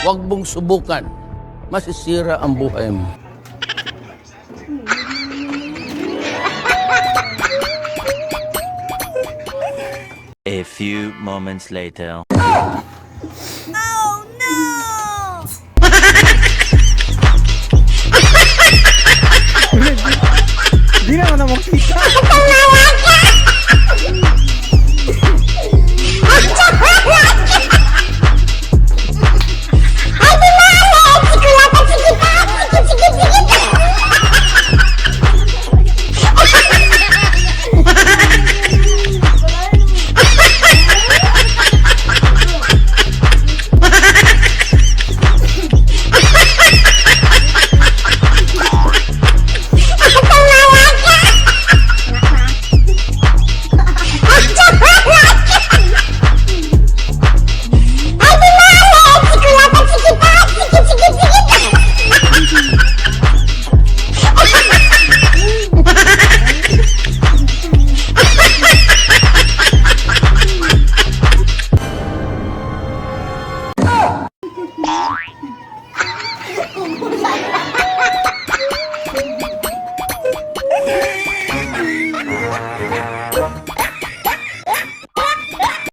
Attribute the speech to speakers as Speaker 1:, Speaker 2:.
Speaker 1: Huwag mong subukan. Masisira ang buhay mo.
Speaker 2: A few moments later.
Speaker 3: Di na ako na makita.
Speaker 4: Oh my God.